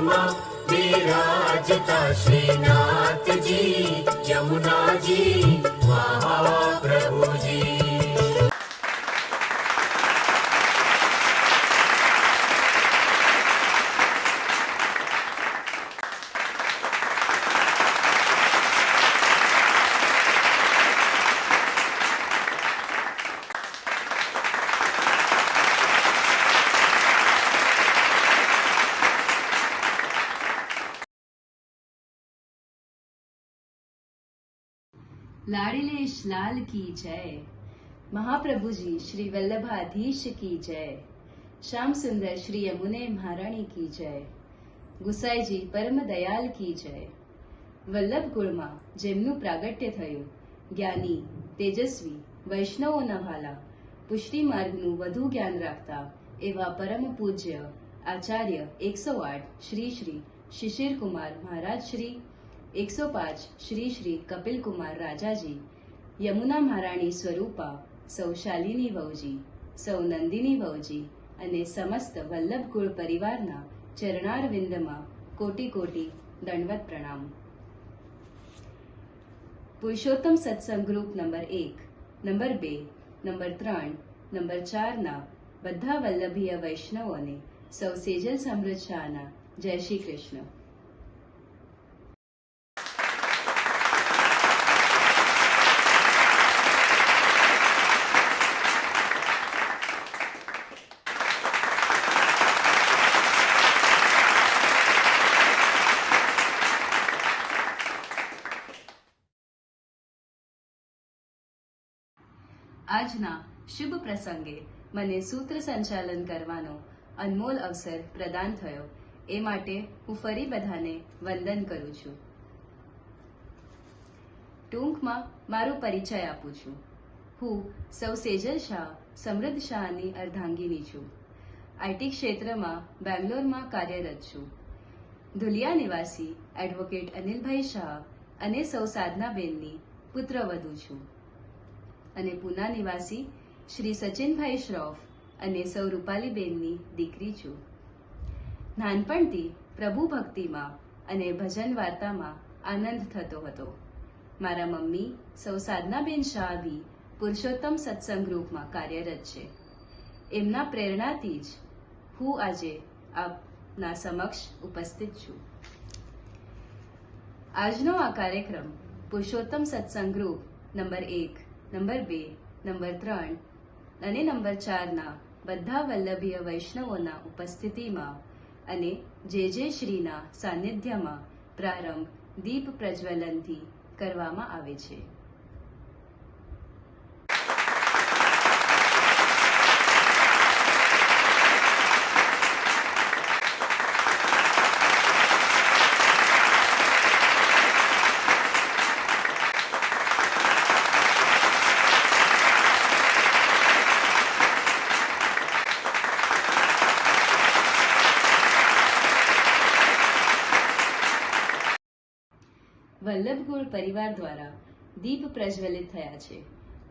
માં વિરાજતા શ્રીનાથજી યમુનાજી મહાપ્રભુજી। लाड़िलेश लाल की जय। महाप्रभु जी श्री वल्लभाधीश की जय। श्याम सुंदर श्री यमुने महाराणी की जय। गुसाई जी परम दयाल की जय। वल्लभ कुळમાં જેમનું પ્રાગટ્ય થયું, જ્ઞાની, તેજસ્વી, વૈષ્ણવોના ભાલા, પુષ્ટિ માર્ગનું વધુ જ્ઞાન રાખતા એવા પરમ પૂજ્ય આચાર્ય 108 શ્રી શ્રી શિશિર કુમાર મહારાજ શ્રી, 105 શ્રી શ્રી કપિલ કુમાર રાજાજી, યમુના મહારાણી સ્વરૂપા, સૌ શાલિની વહુજી, સૌ નંદિની વહુજી અને સમસ્ત વલ્લભકુળ પરિવારના ચરણારવિંદમાં કોટી કોટી દંડવત પ્રણામ। Purushottam Satsang group number 1, number 2, number 3, number 4ના બધા વલ્લભીય વૈષ્ણવોને સૌ સેજલ સમૃદ્ધ શાહના જય શ્રી કૃષ્ણ। આજના શુભ પ્રસંગે મને સૂત્ર સંચાલન કરવાનો અનમોલ અવસર પ્રદાન થયો એ માટે હું ફરી બધાને વંદન કરું છું। ટૂંકમાં મારો પરિચય આપું છું। હું સૌ સેજલ શાહ સમૃદ્ધ શાહની અર્ધાંગીની છું। આઈટી ક્ષેત્રમાં બેંગ્લોરમાં કાર્યરત છું। ધુલિયા નિવાસી એડવોકેટ અનિલભાઈ શાહ અને સૌ સાધનાબેનની પુત્રવધુ છું અને પૂના નિવાસી શ્રી સચિનભાઈ શ્રોફ અને સૌ રૂપાલીબેનની દીકરી છું। નાનપણથી પ્રભુ ભક્તિમાં અને ભજન વાર્તામાં આનંદ થતો હતો। મારા મમ્મી સૌ સાધનાબેન શાહ બી પુરુષોત્તમ સત્સંગ ગ્રુપમાં કાર્યરત છે। એમના પ્રેરણાથી જ હું આજે આપના સમક્ષ ઉપસ્થિત છું। આજનો આ કાર્યક્રમ Purushottam Satsang group number 1, number 2, number 3 અને નંબર 4ના બધા વલ્લભીય વૈષ્ણવોના ઉપસ્થિતિમાં અને જે શ્રીના સાનિધ્યમાં પ્રારંભ દીપ પ્રજ્વલનથી કરવામાં આવે છે। વલ્લભકુળ પરિવાર દ્વારા દીપ પ્રજ્વલિત થયા છે।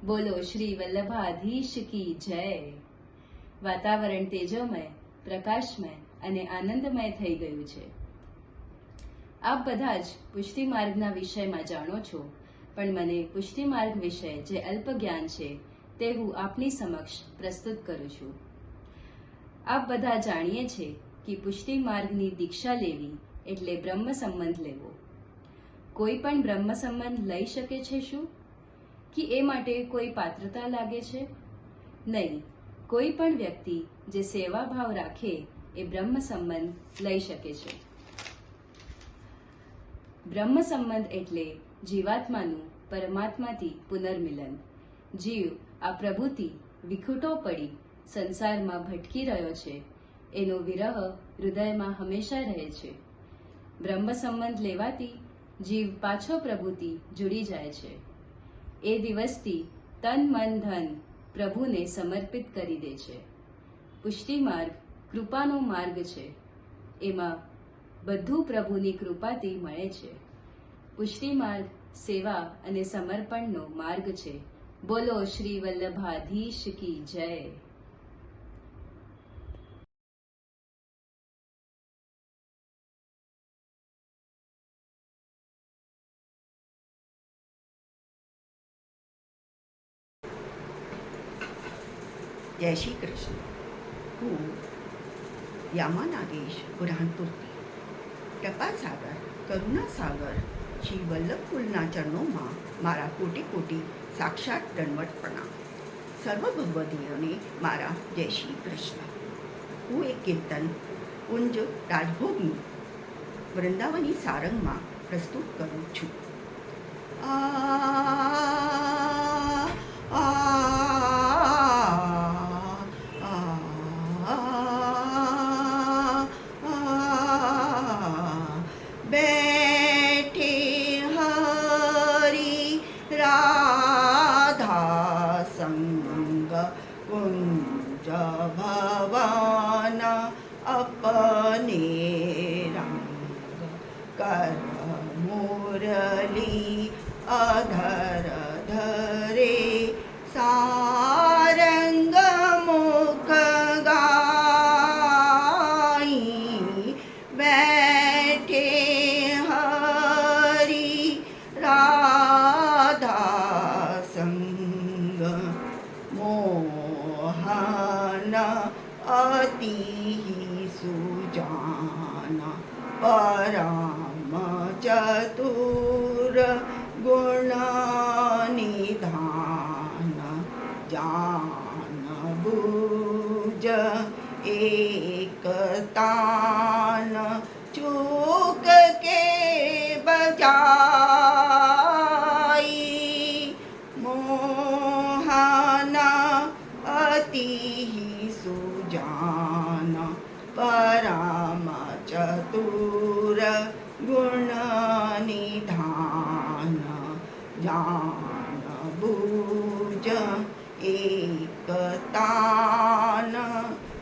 બોલો શ્રી વલ્લભાધીશ કી જય। વાતાવરણ તેજોમય, પ્રકાશમય અને આનંદમય થઈ ગયું છે। આપ બધા જ પુષ્ટિ માર્ગના વિષયમાં જાણો છો, પણ મને પુષ્ટિ માર્ગ વિશે જે અલ્પ જ્ઞાન છે તે હું આપની સમક્ષ પ્રસ્તુત કરું છું। આપ બધા જાણીએ છે કે પુષ્ટિ માર્ગની દીક્ષા લેવી એટલે બ્રહ્મ સંબંધ લેવો। કોઈ પણ બ્રહ્મ સંબંધ લઈ શકે છે શું? કે એ માટે કોઈ પાત્રતા લાગે છે? નહીં, કોઈ પણ વ્યક્તિ જે સેવા ભાવ રાખે એ બ્રહ્મ સંબંધ લઈ શકે છે। બ્રહ્મ સંબંધ એટલે જીવાત્માનું પરમાત્માથી પુનર્મિલન। જીવ આ પ્રભુથી વિખૂટો પડી સંસારમાં ભટકી રહ્યો છે, એનો વિરહ હૃદયમાં હંમેશા રહે છે। બ્રહ્મ સંબંધ લેવાથી જીવ પાછો પ્રભુથી જુડી જાય છે। એ દિવસથી તન મન ધન પ્રભુને સમર્પિત કરી દે છે। પુષ્ટિ માર્ગ કૃપાનો માર્ગ છે। એમાં બધું પ્રભુની કૃપાથી મળે છે। પુષ્ટિ માર્ગ સેવા અને સમર્પણનો માર્ગ છે। બોલો શ્રી વલ્લભાધીશ કી જય। જય શ્રી કૃષ્ણ. હું યામા નાગેશ બુરહાનપુરથી ટપાસાગર કરુણાસાગર શ્રી વલ્લભકુલના ચરણોમાં મારા કોટી કોટી સાક્ષાત દંડવત પ્રણામ. સર્વ ભગવદીઓને મારા જય શ્રી કૃષ્ણ. હું એક કીર્તન કુંજ રાજભોગનું વૃંદાવની સારંગમાં પ્રસ્તુત કરું છું. બેઠે હરી રાધા સંગ કુંજ ભવન અપને રંગ કર મુરલી અધર ધરે સારંગ મુખ ગાઈ બેઠે હરી રાધા સંગ મોહન અતિ સુજાન પરમ ચતુર ગુણ નિધાન જાન બુજ એક તાન ચૂક કે બજાઈ મોહન અતિ સુજાન પરમ ચતુર ગુણ નિધાન જાન બુજ એક તાન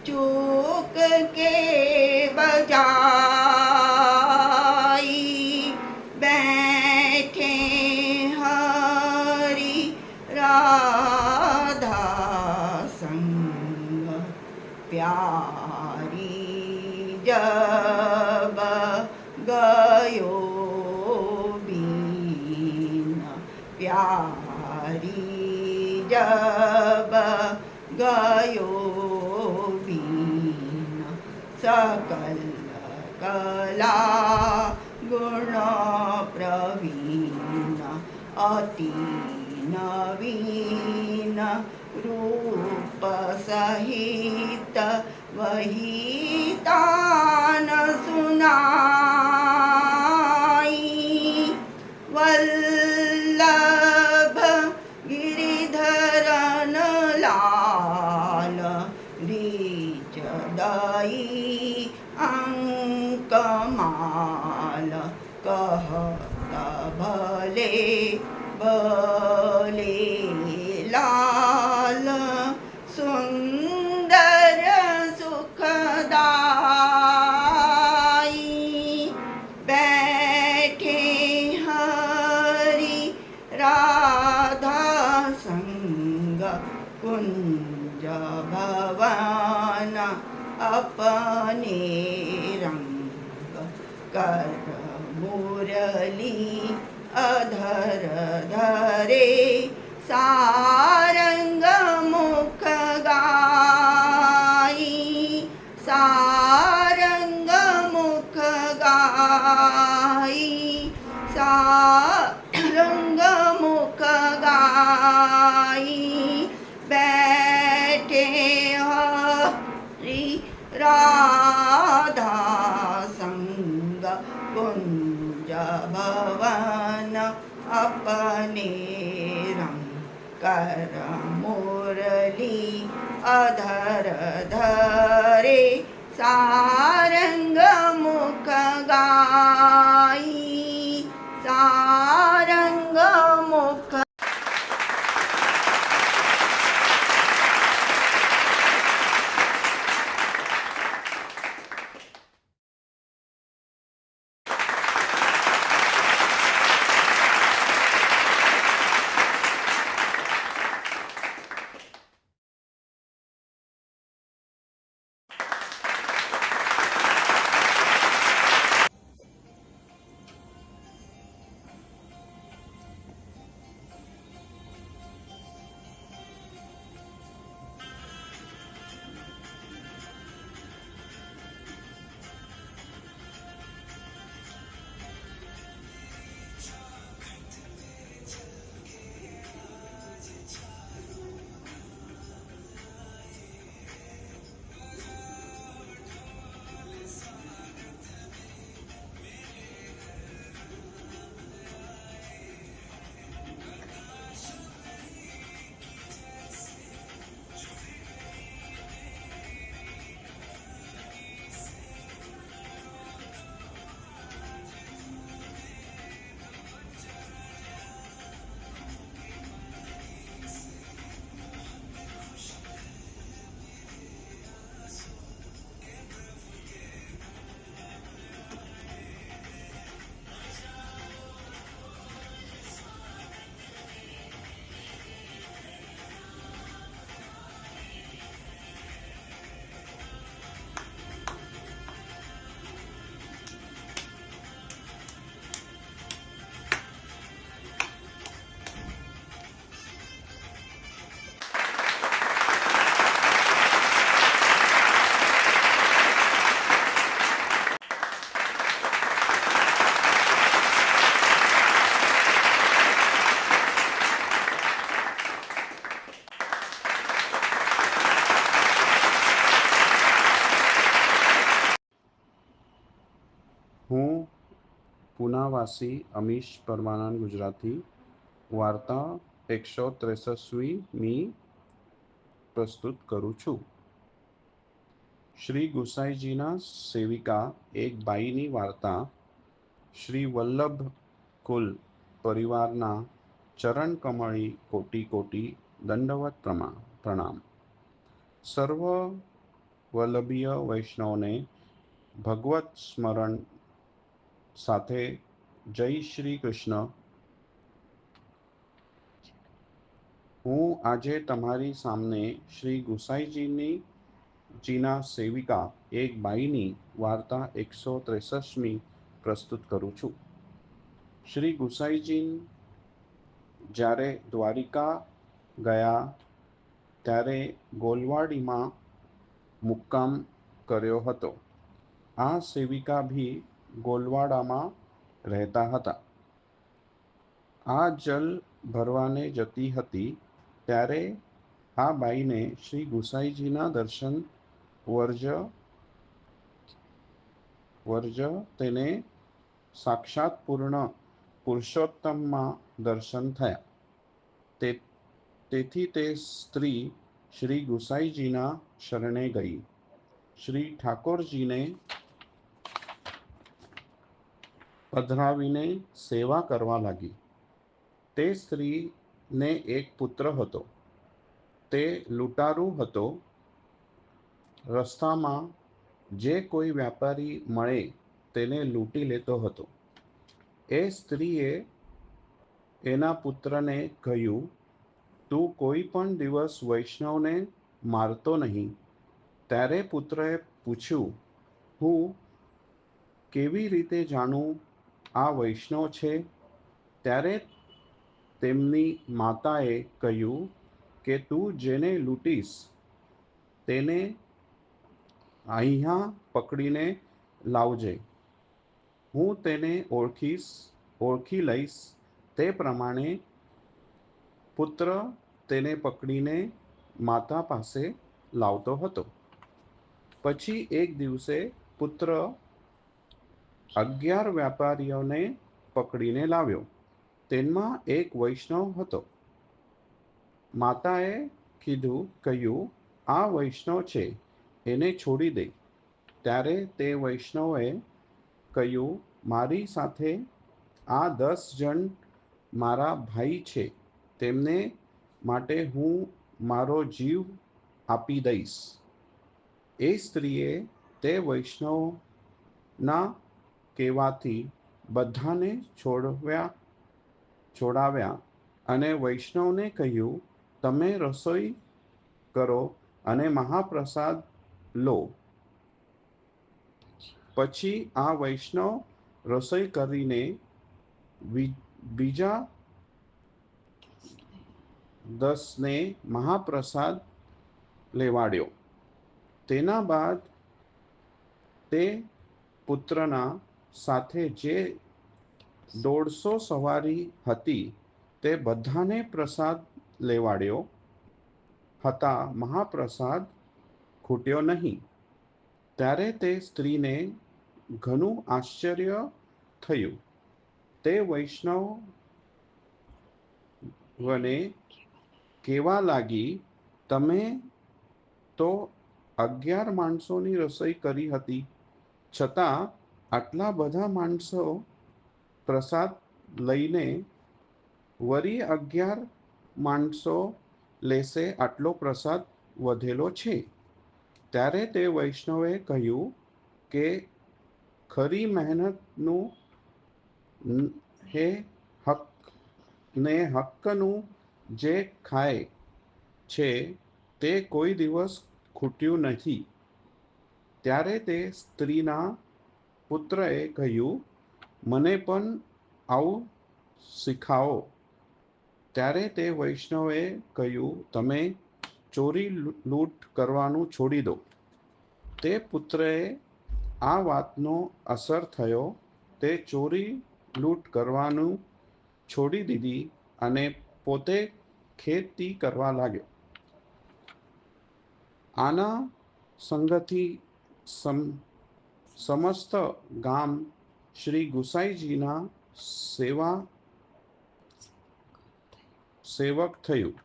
ચૂક કે બજાઈ બેઠે હરી રાધા સંગ પ્યારી જબ ગયો બીન પ્યારી જબ ગયો બીન સકલ કલા ગુણ પ્રવીણ અતિ નવીન રૂપ સહિત વહિતાન સુનાઈ વલ્લભ ગિરિધરન લાલ રીચ દઈ અંકમાલ કહત ભલે ભલે લાલ સુંદર સુખદાઈ બેઠે હરી રાધા સંગ કુંજ ભવન અપને રંગ કર મુરલી અધર ધરે સારંગ મુખ ગાઈ સારંગ મુખ ગાઈ સારંગ મુખ ગાઈ બેઠે હરી રાધા સંગ કુંજ ભવન અપને રંગ કર મુરલી અધર ધરે સારંગ મુખ ગાઈ સારંગ મુખ હું પુનાવાસી અમીશ પરમાનંદ ગુજરાતી વાર્તા 163મી પ્રસ્તુત કરું છું. શ્રી ગુસાઈજીના સેવિકા એક બાઈની વાર્તા. શ્રી વલ્લભ કુલ પરિવારના ચરણ કમળી કોટી કોટી દંડવત પ્રણામ. સર્વ વલ્લભીય વૈષ્ણવને ભગવત સ્મરણ સાથે જય શ્રી કૃષ્ણ. હું આજે તમારી સામે શ્રી ગુસાઈજીના સેવિકા એક બાઈની વાર્તા 163મી પ્રસ્તુત કરું છું. શ્રી ગુસાઈજી જ્યારે દ્વારિકા ગયા ત્યારે ગોલવાડીમાં મુક્કામ કર્યો હતો. આ સેવિકા ભી ગોલવાડામાં રહેતા હતા. આ જલ ભરવાને જતી હતી ત્યારે આ બાઈને શ્રી ગુસાઈજીના દર્શન વર્જ તેને સાક્ષાત પુરુષોત્તમમાં દર્શન થયા. તેથી તે સ્ત્રી શ્રી ગુસાઈજીના શરણે ગઈ. શ્રી ઠાકોરજીને પધરાવીને સેવા કરવા લાગી. તે સ્ત્રીને એક પુત્ર હતો. તે લૂંટારૂ હતો. રસ્તામાં જે કોઈ વ્યાપારી મળે તેને લૂંટી લેતો હતો. એ સ્ત્રીએ એના પુત્રને કહ્યું, તું કોઈ પણ દિવસ વૈષ્ણવને મારતો નહીં. ત્યારે પુત્રએ પૂછ્યું, હું કેવી રીતે જાણું આ વૈષ્ણવ છે? ત્યારે તેમની માતાએ કહ્યું કે તું જેને લૂંટીશ તેને અહીંયા પકડીને લાવજે. હું તેને ઓળખી લઈશ. તે પ્રમાણે પુત્ર તેને પકડીને માતા પાસે લાવતો હતો. પછી એક દિવસે પુત્ર 11 વ્યાપારીઓને પકડીને લાવ્યો. તેમાં એક વૈષ્ણવ હતો. માતાએ કહ્યું, આ વૈષ્ણવ છે, એને છોડી દે. ત્યારે તે વૈષ્ણવે કહ્યું, મારી સાથે આ 10 જણ મારા ભાઈ છે. તેમને માટે હું મારો જીવ આપી દઈશ. એ સ્ત્રીએ તે વૈષ્ણવના કહેવાથી બધાને છોડાવ્યા અને વૈષ્ણવને કહ્યું, તમે રસોઈ કરો અને મહાપ્રસાદ લો. પછી આ વૈષ્ણવ રસોઈ કરીને બીજા 10ને મહાપ્રસાદ લેવાડ્યો. તેના બાદ તે પુત્રના સાથે જે 150 સવારી હતી તે બધાને પ્રસાદ લેવાડ્યો હતા. મહાપ્રસાદ ખૂટ્યો નહીં. ત્યારે તે સ્ત્રીને ઘણું આશ્ચર્ય થયું. તે વૈષ્ણવને કહેવા લાગી, તમે તો 11 માણસોની રસોઈ કરી હતી, છતાં આટલા બધા માણસો પ્રસાદ લઈને વળી 11 માણસો લેશે આટલો પ્રસાદ વધેલો છે. ત્યારે તે વૈષ્ણવે કહ્યું કે ખરી મહેનતનું હક્કનું જે ખાય છે તે કોઈ દિવસ ખૂટ્યું નથી. ત્યારે તે સ્ત્રીના પુત્રએ કહ્યું, મને પણ આવું શીખવાડો. ત્યારે તે વૈષ્ણવે કહ્યું, તમે ચોરી લૂંટ કરવાનું છોડી દો. તે પુત્રએ આ વાતનો અસર થયો. તે ચોરી લૂંટ કરવાનું છોડી દીધી અને પોતે ખેતી કરવા લાગ્યો. આના સંગથી સમસ્ત ગામ શ્રી ગુસાઈજીના સેવક થયું.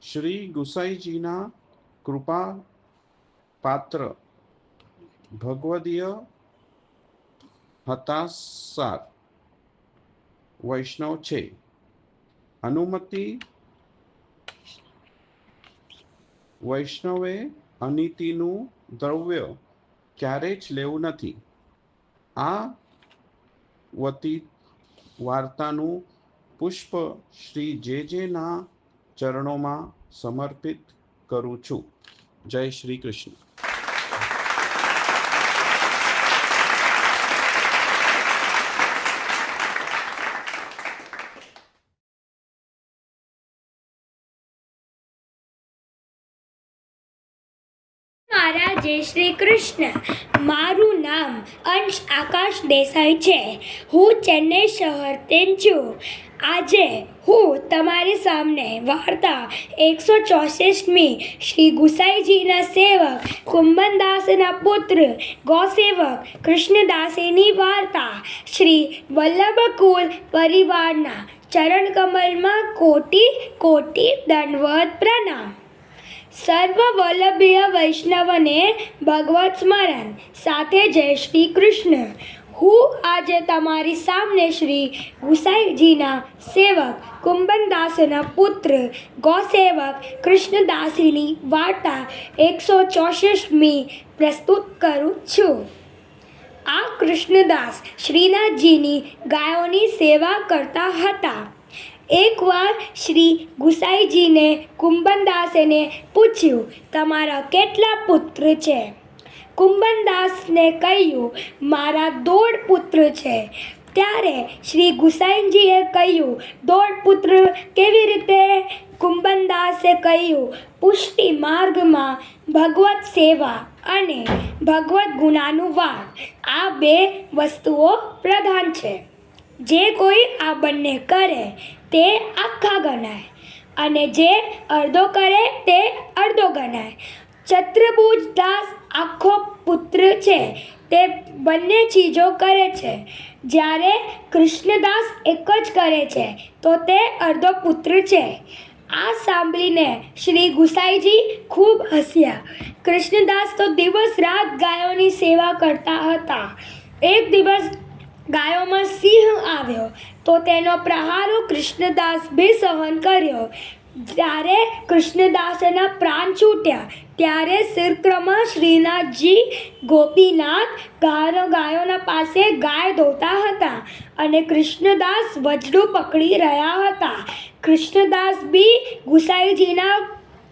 શ્રી ગુસાઈજીના કૃપા પાત્ર ભગવદીય હતાસાર વૈષ્ણવ છે. અનુમતિ વૈષ્ણવે અનીતિનું દ્રવ્ય ક્યારે જ લેવું નથી. આ વાર્તાનું પુષ્પ શ્રી જે.જે.ના ચરણોમાં સમર્પિત કરું છું. જય શ્રી કૃષ્ણ. મારા જય શ્રી કૃષ્ણ. મારું નામ અંશ આકાશ દેસાઈ છે. હું ચેન્નઈ શહેરથી છું. આજે હું તમારી સામે વાર્તા 164મી શ્રી ગુસાઈજીના સેવક કુંભનદાસના પુત્ર ગૌસેવક કૃષ્ણદાસીની વાર્તા. શ્રી વલ્લભકુલ પરિવારના ચરણ કમલમાં કોટી કોટી દંડવત પ્રણામ. સર્વ વલ્લભીય વૈષ્ણવને ભગવત સ્મરણ સાથે જય શ્રી કૃષ્ણ. હું આજે તમારી સામે શ્રી ગુસાઈજીના સેવક કુંભનદાસના પુત્ર ગૌસેવક કૃષ્ણદાસીની વાર્તા 164મી પ્રસ્તુત કરું છું. આ કૃષ્ણદાસ શ્રીનાથજીની ગાયોની સેવા કરતા હતા. એકવાર શ્રી ગુસાઈજીને કુંભનદાસને પૂછ્યું, તમારા કેટલા પુત્ર છે? કુંભનદાસને કહ્યું, મારા 12 પુત્ર છે. ત્યારે શ્રી ગુસાઈજીએ કહ્યું, 12 પુત્ર કેવી રીતે? કુંભનદાસે કહ્યું, પુષ્ટિ માર્ગમાં ભગવત સેવા અને ભગવત ગુણાનુવાદ આ 2 વસ્તુઓ પ્રધાન છે. જે કોઈ આ બંને કરે તે આખા ગણાય અને જે અડધો કરે તે અડધો ગણાય. ચતુર્ભુજ દાસ આખો પુત્ર છે, તે બંને ચીજો કરે છે. જ્યારે કૃષ્ણદાસ એક જ કરે છે તો તે અડધો પુત્ર છે. આ સાંભળીને શ્રી ગુસાઈજી ખૂબ હસ્યા. કૃષ્ણદાસ તો દિવસ રાત ગાયોની સેવા કરતા હતા. એક દિવસ ગાયોમાં સિંહ આવ્યો તો તેનો પ્રહારો કૃષ્ણદાસ બી સહન કર્યો. જ્યારે કૃષ્ણદાસના પ્રાણ છૂટ્યા ત્યારે શ્રીક્રમા શ્રીનાથજી ગોપીનાથ ગાયોના પાસે ગાય ધોતા હતા અને કૃષ્ણદાસ વજડું પકડી રહ્યા હતા. કૃષ્ણદાસ બી ગુસાઈજીના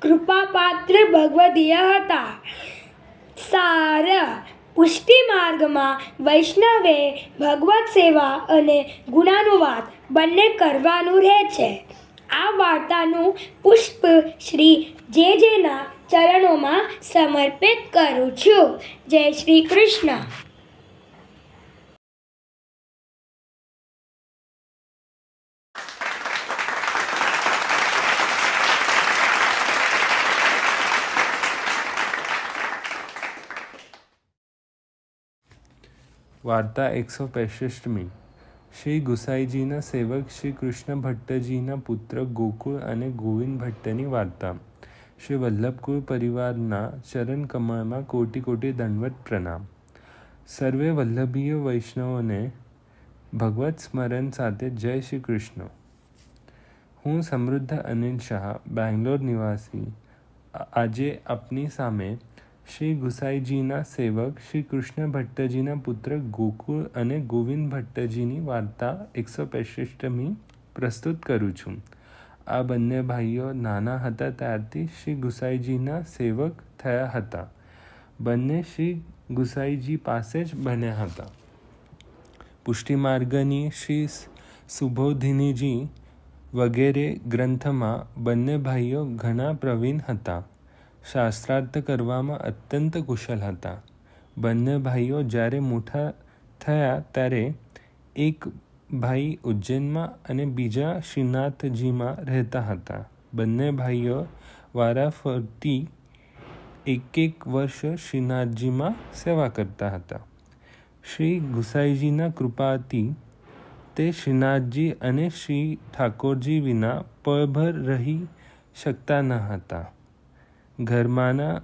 કૃપાપાત્ર ભગવદીય હતા. સાર પુષ્ટિ માર્ગમાં વૈષ્ણવે ભગવત સેવા અને ગુણાનુવાદ બંને કરવાનું રહે છે. આ વાર્તાનું પુષ્પ શ્રી જે.જે.ના ચરણોમાં સમર્પિત કરું છું. જય શ્રી કૃષ્ણ. વાર્તા 165મી શ્રી ગુસાઈજીના સેવક શ્રી કૃષ્ણ ભટ્ટજીના પુત્ર ગોકુળ અને ગોવિંદ ભટ્ટની વાર્તા. શ્રી વલ્લભકુળ પરિવારના ચરણ કમળમાં કોટી કોટી દંડવત પ્રણામ. સર્વે વલ્લભીય વૈષ્ણવોને ભગવત સ્મરણ સાથે જય શ્રી કૃષ્ણ. હું સમૃદ્ધ અનિલ શાહ, બેંગ્લોર નિવાસી, આજે આપની સામે શ્રી ગુસાઈજીના સેવક શ્રી કૃષ્ણ ભટ્ટજીના પુત્ર ગોકુળ અને ગોવિંદ ભટ્ટજીની વાર્તા 165મી પ્રસ્તુત કરું છું. આ બંને ભાઈઓ નાના હતા ત્યારથી શ્રી ગુસાઈજીના સેવક થયા હતા. બંને શ્રી ગુસાઈજી પાસે જ બન્યા હતા. પુષ્ટિમાર્ગની શ્રી સુબોધિનીજી વગેરે ગ્રંથમાં બંને ભાઈઓ ઘણા પ્રવીણ હતા. શાસ્ત્રાર્થ કરવામાં અત્યંત કુશળ હતા. બંને ભાઈઓ જ્યારે મોટા થયા ત્યારે એક ભાઈ ઉજ્જૈનમાં અને બીજા શ્રીનાથજીમાં રહેતા હતા. બંને ભાઈઓ વારાફરતી 1 વર્ષ શ્રીનાથજીમાં સેવા કરતા હતા. શ્રી ગુસાઈજીના કૃપાથી તે શ્રીનાથજી અને શ્રી ઠાકોરજી વિના પળભર રહી શકતા ન હતા. ઘરમાંના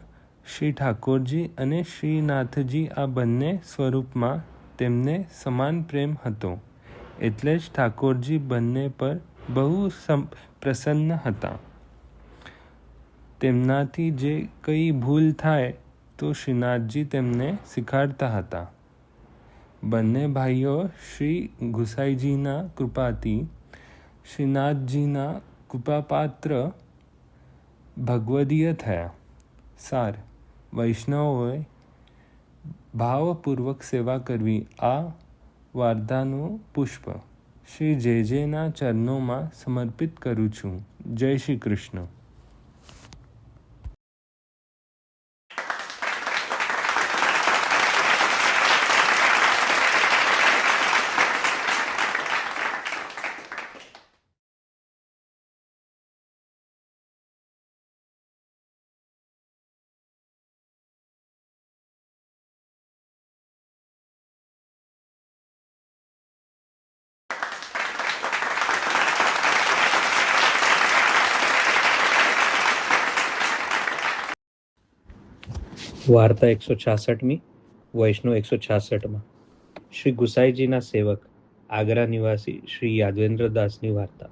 શ્રી ઠાકોરજી અને શ્રીનાથજી આ બંને સ્વરૂપમાં તેમને સમાન પ્રેમ હતો, એટલે જ ઠાકોરજી બંને પર બહુ પ્રસન્ન હતા. તેમનાથી જે કંઈ ભૂલ થાય તો શ્રીનાથજી તેમને શીખવાડતા હતા. બંને ભાઈઓ શ્રી ગુસાઈજીના કૃપાથી શ્રીનાથજીના કૃપાપાત્ર ભગવદીય થયા. સાર: વૈષ્ણવોએ ભાવપૂર્વક સેવા કરવી. આ વાર્તાનું પુષ્પ શ્રી જેજેના ચરણોમાં સમર્પિત કરું છું. જય શ્રી કૃષ્ણ. વાર્તા 166મી. વૈષ્ણવ 166માં. શ્રી ગુસાઈજીના સેવક આગ્રા નિવાસી શ્રી યાદવેન્દ્રદાસની વાર્તા.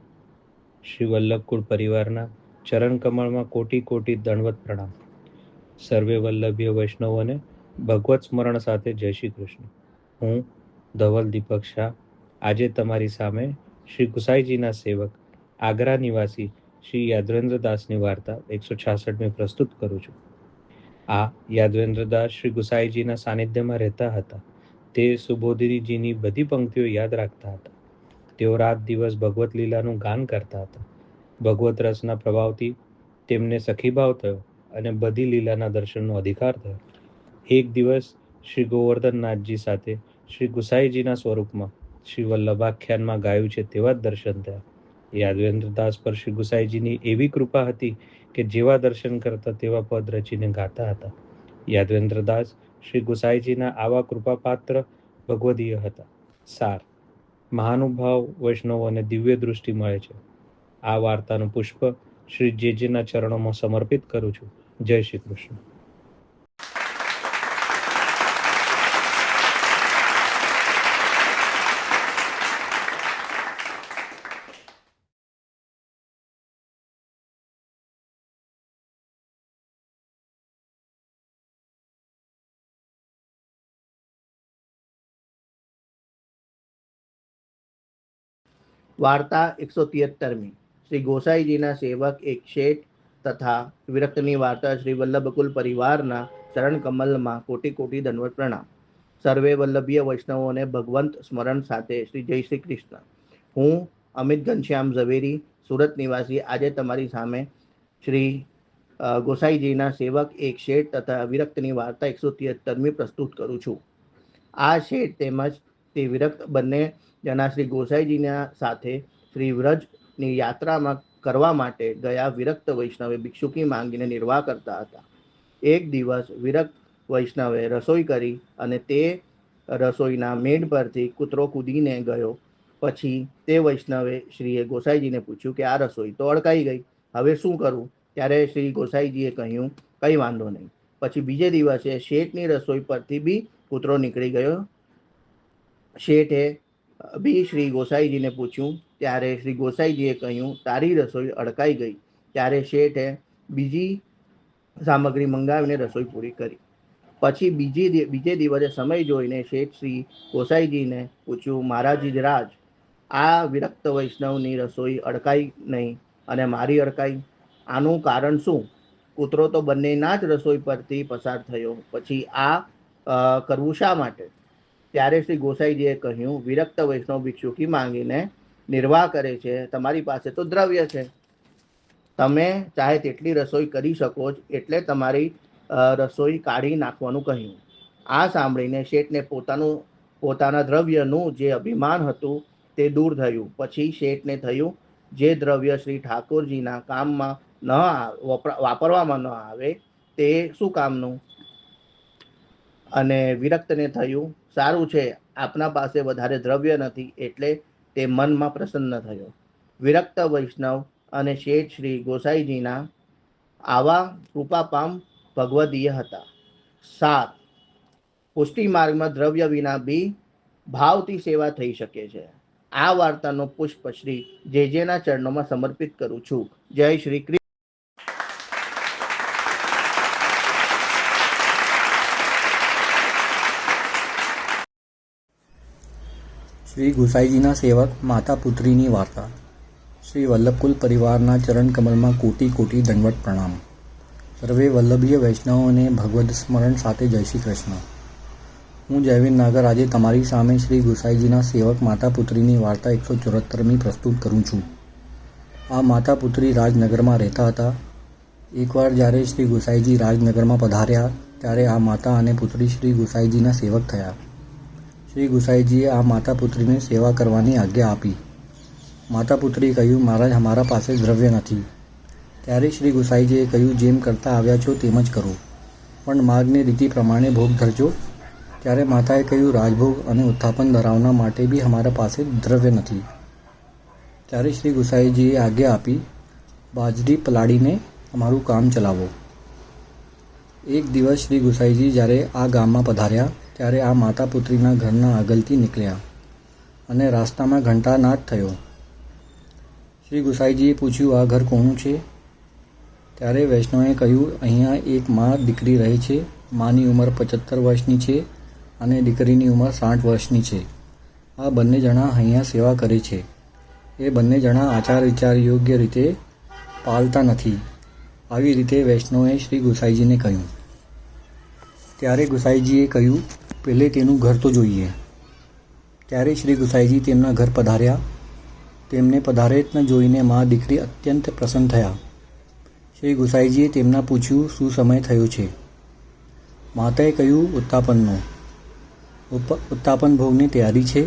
શ્રી વલ્લભકુળ પરિવારના ચરણ કમળમાં કોટી કોટી દંડવત પ્રણામ. સર્વે વલ્લભીય વૈષ્ણવોને ભગવત સ્મરણ સાથે જય શ્રી કૃષ્ણ. હું ધવલ દીપક શાહ આજે તમારી સામે શ્રી ગુસાઈજીના સેવક આગ્રા નિવાસી શ્રી યાદવેન્દ્રદાસની વાર્તા 166મી પ્રસ્તુત કરું છું. આ યાદવેન્દ્રદાસ શ્રી ગુસાઈજીના સાનિધ્યમાં રહેતા હતા. તે સુબોધીજીની બધી પંક્તિઓ યાદ રાખતા હતા. તેઓ રાત દિવસ ભગવત લીલાનું ગાન કરતા હતા. ભગવત રસના પ્રભાવથી તેમને સખીભાવ થયો અને બધી લીલાના દર્શનનો અધિકાર થયો. એક દિવસ શ્રી ગોવર્ધનનાથજી સાથે શ્રી ગુસાઈજીના સ્વરૂપમાં શ્રી વલ્લભાખ્યાનમાં ગાયું છે તેવા જ દર્શન થયા. યાદવેન્દ્રદાસ પર શ્રી ગુસાઈજીની એવી કૃપા હતી કે જેવા દર્શન કરતા તેવા પદ રચીને ગાતા હતા. યાદવેન્દ્રદાસ શ્રી ગુસાઈજીના આવા કૃપાપાત્ર ભગવદીય હતા. સાર: મહાનુભાવ વૈષ્ણવોને દિવ્ય દૃષ્ટિ મળે છે. આ વાર્તાનું પુષ્પ શ્રી જેજેના ચરણોમાં સમર્પિત કરું છું. જય શ્રી કૃષ્ણ. વાર્તા 173મી. શ્રી ગોસાઈજીના સેવક એક શેઠ તથા વિરક્તની વાર્તા. શ્રી વલ્લભકુલ પરિવારના ચરણ કમલમાં કોટી કોટી દંડવત પ્રણામ. સર્વે વલ્લભીય વૈષ્ણવોને ભગવંત સ્મરણ સાથે શ્રી જય શ્રી કૃષ્ણ. હું અમિત ઘનશ્યામ ઝવેરી, સુરત નિવાસી આજે તમારી સામે શ્રી ગોસાઈજીના સેવક એક શેઠ તથા વિરક્તની વાર્તા 173મી પ્રસ્તુત કરું છું. આ શેઠ તેમજ તે વિરક્ત બંને જણા શ્રી ગોસાઈજીના સાથે શ્રી વ્રજની યાત્રામાં કરવા માટે ગયા. વિરક્ત વૈષ્ણવે ભિક્ષુકી માંગીને નિર્વાહ કરતા હતા. એક દિવસ વિરક્ત વૈષ્ણવે રસોઈ કરી અને તે રસોઈના મેઢ પરથી કૂતરો કૂદીને ગયો. પછી તે વૈષ્ણવે શ્રીએ ગોસાઈજીને પૂછ્યું કે આ રસોઈ તો અડકાઈ ગઈ, હવે શું કરવું? ત્યારે શ્રી ગોસાઈજીએ કહ્યું કંઈ વાંધો નહીં. પછી બીજે દિવસે શેઠની રસોઈ પરથી બી કૂતરો નીકળી ગયો. શેઠે બી શ્રી ગોસાઈજીને પૂછ્યું ત્યારે શ્રી ગોસાઈજીએ કહ્યું તારી રસોઈ અડકાઈ ગઈ. ત્યારે શેઠે બીજી સામગ્રી મંગાવીને રસોઈ પૂરી કરી. પછી બીજે દિવસે સમય જોઈને શેઠ શ્રી ગોસાઈજીને પૂછ્યું મહારાજ રાજ, આ વિરક્ત વૈષ્ણવની રસોઈ અડકાઈ નહીં અને મારી અડકાઈ, આનું કારણ શું? કૂતરો તો બંનેના જ રસોઈ પરથી પસાર થયો, પછી આ કરવું શા માટે? ત્યારે શ્રી ગોસાઈજીએ કહ્યું વિરક્ત વૈષ્ણવ ભિક્ષુકી માંગીને નિર્વાહ કરે છે, તમારી પાસે તો દ્રવ્ય છે, તમે ચાહે તેટલી રસોઈ કરી શકો જ, એટલે તમારી રસોઈ કાઢી નાખવાનું કહ્યું. આ સાંભળીને શેઠને પોતાના દ્રવ્યનું જે અભિમાન હતું તે દૂર થયું. પછી શેઠને થયું જે દ્રવ્ય શ્રી ઠાકોરજીના કામમાં વાપરવામાં ન આવે તે શું કામનું? અને વિરક્તને થયું, સારું છે, આપના પાસે વધારે દ્રવ્ય નથી, એટલે તે મનમાં પ્રસન્ન થયો. વિરક્ત વૈષ્ણવ અને શેઠ શ્રી ગોસાઈજીના આવા કૃપાપામ ભગવદીય હતા. 7. પુષ્ટિ માર્ગમાં દ્રવ્ય વિના બી ભાવથી સેવા થઈ શકે છે. આ વાર્તાનો પુષ્પ શ્રી જેજેના ચરણોમાં સમર્પિત કરું છું. જય શ્રી કૃષ્ણ. શ્રી ગુસાઈજીના સેવક માતા પુત્રીની વાર્તા. શ્રી વલ્લભકુલ પરિવારના ચરણ કમલમાં કોટી કોટી દંડવત પ્રણામ. સર્વે વલ્લભીય વૈષ્ણવોને ભગવદ સ્મરણ સાથે જય શ્રી કૃષ્ણ. હું જયવીર નાગર આજે તમારી સામે શ્રી ગુસાઈજીના સેવક માતા પુત્રીની વાર્તા 174મી પ્રસ્તુત કરું છું. આ માતા પુત્રી રાજનગરમાં રહેતા હતા. એકવાર જ્યારે શ્રી ગુસાઈજી રાજનગરમાં પધાર્યા ત્યારે આ માતા અને પુત્રી શ્રી ગુસાઈજીના સેવક થયા. શ્રી ગુસાઈજીએ આ માતા પુત્રીને સેવા કરવાની આજ્ઞા આપી. માતા પુત્રીએ કહ્યું, મહારાજ, અમારા પાસે દ્રવ્ય નથી. ત્યારે શ્રી ગુસાઈજીએ કહ્યું, જેમ કરતા આવ્યા છો તેમ જ કરો, પણ માર્ગની રીતિ પ્રમાણે ભોગ ધરજો. ત્યારે માતાએ કહ્યું, રાજભોગ અને ઉત્થાપન ધરાવવા માટે બી અમારા પાસે દ્રવ્ય નથી. ત્યારે શ્રી ગુસાઈજીએ આજ્ઞા આપી, બાજરી પલાળીને અમારું કામ ચલાવો. એક દિવસ શ્રી ગુસાઈજી જ્યારે આ ગામમાં પધાર્યા ત્યારે આ માતા પુત્રીના ઘરના આગળથી નીકળ્યા અને રસ્તામાં ઘંટાનાદ થયો. શ્રી ગુસાઈજીએ પૂછ્યું, આ ઘર કોનું છે? ત્યારે વૈષ્ણવે કહ્યું, અહીંયા એક મા દીકરી રહે છે. માની ઉંમર 75 વર્ષની છે અને દીકરીની ઉંમર 60 વર્ષની છે. આ બંને જણા અહીંયા સેવા કરે છે. એ બંને જણા આચાર વિચાર યોગ્ય રીતે પાળતા નથી. આવી રીતે વૈષ્ણવે શ્રી ગુસાઈજીને કહ્યું. ત્યારે ગુસાઈજીએ કહ્યું, પહેલે તેનું ઘર તો જોઈએ. ત્યારે શ્રી ગુસાઈજી તેમના ઘર પધાર્યા. તેમને પધારેતને જોઈને મા દીકરી અત્યંત પ્રસન્ન થયા. શ્રી ગુસાઈજીએ તેમના પૂછ્યું, શું સમય થયો છે? માતાએ કહ્યું, ઉત્તાપનનો. ઉત્તાપન ભોગની તૈયારી છે.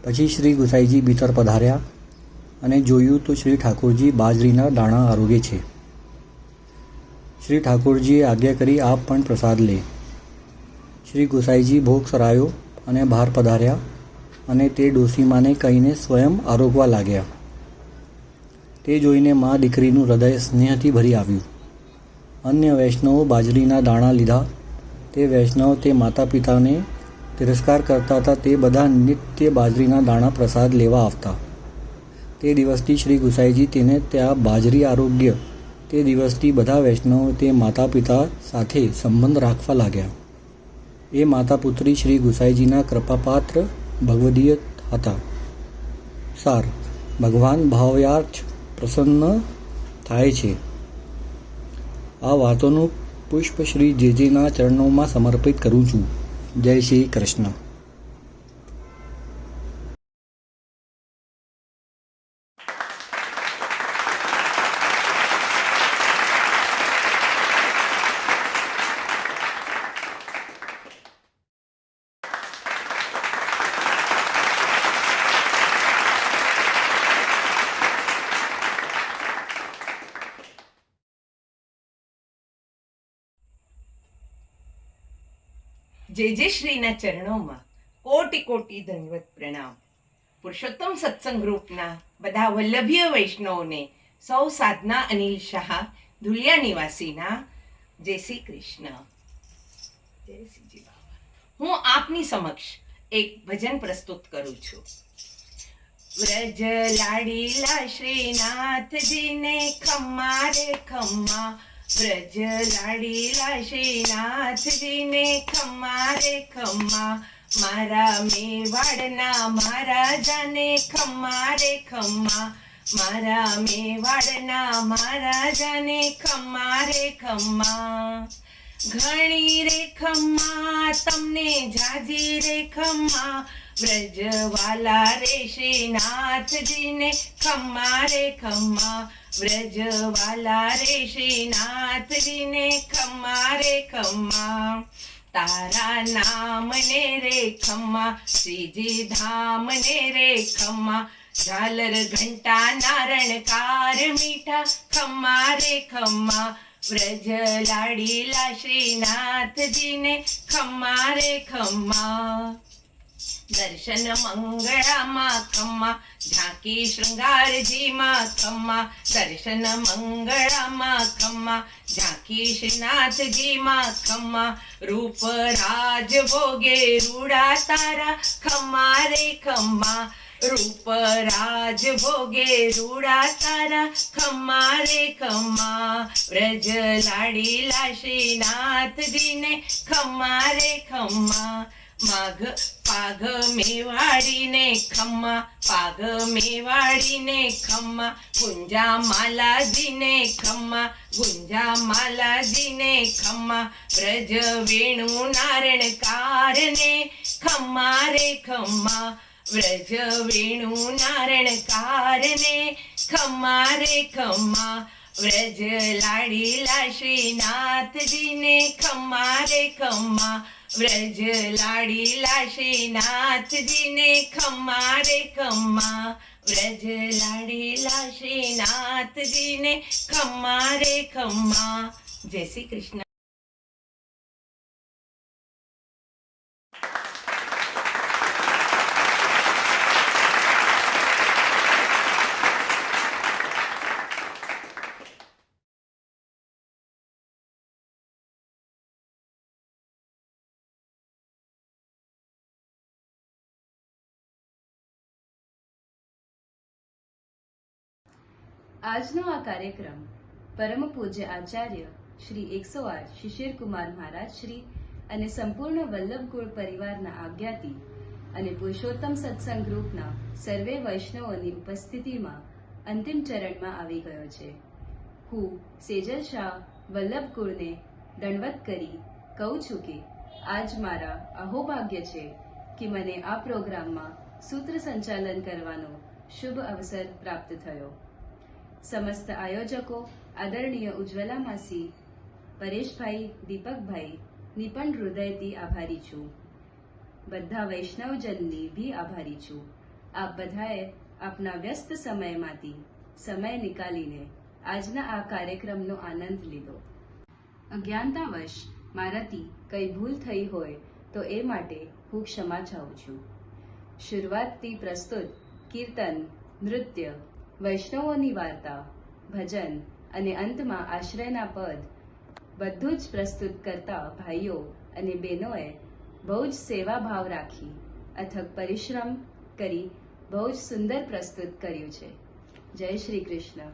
પછી શ્રી ગુસાઈજી ભીતર પધાર્યા અને જોયું તો શ્રી ઠાકોરજી બાજરીના દાણા આરોગે છે. શ્રી ઠાકોરજીએ આજ્ઞા કરી, આપ પણ પ્રસાદ લે. શ્રી ગુસાઈજી ભોગ સરાયો અને બહાર પધાર્યા અને તે ડોસીમાને કહીને સ્વયં આરોગવા લાગ્યા. તે જોઈને મા દીકરીનું હૃદય સ્નેહથી ભરી આવ્યું. અન્ય વૈષ્ણવો બાજરીના દાણા લીધા. તે વૈષ્ણવ તે માતા પિતાને તિરસ્કાર કરતા હતા તે બધા નિત્ય બાજરીના દાણા પ્રસાદ લેવા આવતા. તે દિવસથી શ્રી ગુસાઈજી તેને ત્યાં બાજરી આરોગ્ય. તે દિવસથી બધા વૈષ્ણવો તે માતા પિતા સાથે સંબંધ રાખવા લાગ્યા. એ માતા પુત્રી શ્રી ગુસાઈજીના કૃપાપાત્ર ભગવદીય હતા. સાર: ભગવાન ભાવ્યાર્થ પ્રસન્ન થાય છે. આ વાતોનું પુષ્પ શ્રી જેજેના ચરણોમાં સમર્પિત કરું છું. જય શ્રી કૃષ્ણ. જે શ્રીના ચરણોમાં કોટી કોટી દંડવત પ્રણામ. પુરુષોત્તમ સત્સંગ ગ્રુપના બધા વલ્લભીય વૈષ્ણવોને સૌ સાધના અનિલ શાહ ધુલિયા નિવાસીના જય શ્રી કૃષ્ણ. જય શ્રીજી બાબા. હું આપની સમક્ષ એક ભજન પ્રસ્તુત કરું છું. વ્રજ લાડીલા શ્રીનાથજીને ખમ્મા રે ખમ્મા, વ્રજ લાડીલા શ્રીનાથજીને ખમ્મા રે ખમ્મા, મારા મેવાડના મહારાજાને ખમ્મા રે ખમ્મા, મારા મેવાડના મહારાજાને ખમ્મા રે ખમ્મા. ઘણી રે ખમ્મા તમને જાજી રે ખમ્મા, વ્રજવાલા રે શ્રીનાથજીને ખમ્મા રે ખમ્મા, વ્રજવાલા રે શ્રીનાથજીને ખમ્મા રે ખમ્મા. તારા નામને રે ખમ્મા, શ્રીજી ધામને રે ખમ્મા, ઝાલર ઘંટા નારણકાર મીઠા ખમ્મા રે ખમ્મા, વ્રજ લાડીલા શ્રીનાથજીને ખમ્મા રે ખમ્મા. દર્શન મંગળામાં ખમ્મા, ઝાંકી શૃંગારજીમાં ખમ્મા. દર્શન મંગળામાં ખમ્મા, ઝાંકી શ્રીનાથજીમાં ખમ્મા. રૂપ રાજ ભોગે રૂડા તારા ખમ્મા રે ખમ્મા. રૂપ રાજ ભોગે રૂડા તારા ખમ્મા રે ખમ્મા. વ્રજ લાડીલા શ્રીનાથજીને ખમ્મા રે ખમ્મા. માઘ પાઘ મેવાડીને ખમ્મા, પાઘ મેવાડીને ખમ્મા. ગુંજા માલાજીને ખમ્મા, ગુંજા માલાજીને ખમ્મા. વ્રજ વેણુ નારણકારને ખમ્મા રે ખમ્મા. વ્રજ વેણુ નારણકારને ખમ્મા રે ખમ્મા. વ્રજ લાડીલા શ્રીનાથજીને ખમ્મા રે ખમ્મા. વ્રજ લાડીલા શ્રીનાથજીને ખમ્મા રે ખમ્મા. વ્રજ લાડીલા શ્રીનાથજીને ખમ્મા રે ખમ્મા. જય શ્રી કૃષ્ણ. આજનો આ કાર્યક્રમ પરમ પૂજ્ય આચાર્ય શ્રી 108 શિશિરકુમાર મહારાજ શ્રી અને સંપૂર્ણ વલ્લભકુળ પરિવારના આજ્ઞાથી અને પુરુષોત્તમ સત્સંગ ગ્રુપના સર્વે વૈષ્ણવોની ઉપસ્થિતિમાં અંતિમ ચરણમાં આવી ગયો છે. હું સેજલ શાહ વલ્લભકુળને દંડવત કરી કહું છું કે આજ મારા અહોભાગ્ય છે કે મને આ પ્રોગ્રામમાં સૂત્ર સંચાલન કરવાનો શુભ અવસર પ્રાપ્ત થયો. સમસ્ત આયોજકો આદરણીય ઉજ્જવલા માસી, પરેશભાઈ, દીપકભાઈ ની પણ હૃદયથી આભારી છું. બધા વૈષ્ણવજનની બી આભારી છું. આપ બધાએ આપના વ્યસ્ત સમયમાંથી સમય નીકાળીને આજના આ કાર્યક્રમનો આનંદ લીધો. અજ્ઞાનતાવશ મારાથી કંઈ ભૂલ થઈ હોય તો એ માટે હું ક્ષમા ચાહું છું. શરૂઆતથી પ્રસ્તુત કીર્તન, નૃત્ય, વૈષ્ણવોની વાર્તા, ભજન અને અંતમાં આશ્રયના પદ બધું જ પ્રસ્તુત કરતા ભાઈઓ અને બહેનોએ બહુ જ સેવાભાવ રાખી અથક પરિશ્રમ કરી બહુ જ સુંદર પ્રસ્તુત કર્યું છે. જય શ્રી કૃષ્ણ.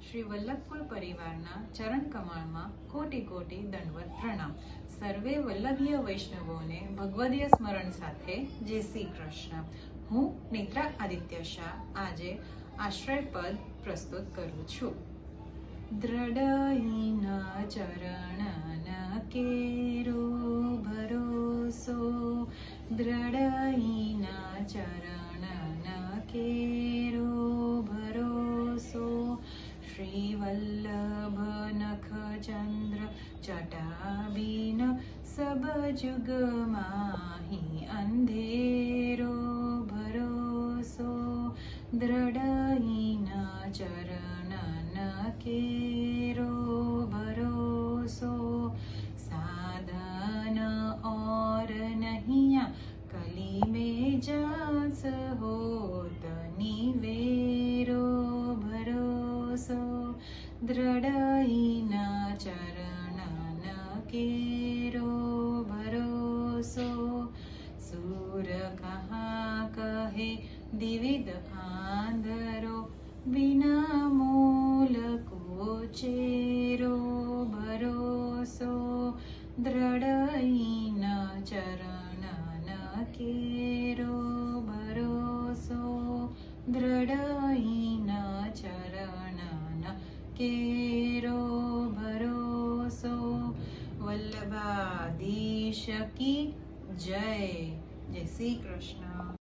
શ્રી વલ્લભકુળ પરિવારના ચરણ કમળમાં કોટી કોટી દંડવત પ્રણામ. સર્વે વલ્લભીય વૈષ્ણવોને ભગવદીય સ્મરણ સાથે જય શ્રી કૃષ્ણ. હું નેત્રા આદિત્ય શાહ આજે આશ્રય પદ પ્રસ્તુત કરું છું. દ્રઢહીન ચરણ કેરો ભરોસો, દ્રઢહીન ચરણ કેરો ભરોસો. શ્રી વલ્લભ નખ ચંદ્ર જટાબીન સબ જુગ માહી અંધેરો ભરોસો. દ્રઢહીન ચરણ કેરો ભરોસો. સાધન और नहीं कली में जास होत निवेरो भरोso. દ્રઢહીન ચરણ કેરો ભરોસો. સૂર કહા કહે દિવિધ આંધરો, બિના મૂલ કો ચેરો ભરોસો. દ્રઢહીન ચરણ કેરો ભરોસો. દ્રઢહીન ચરણ કેરો ભરોસો. વલ્લભાધીશ કી જય. જય શ્રી કૃષ્ણ.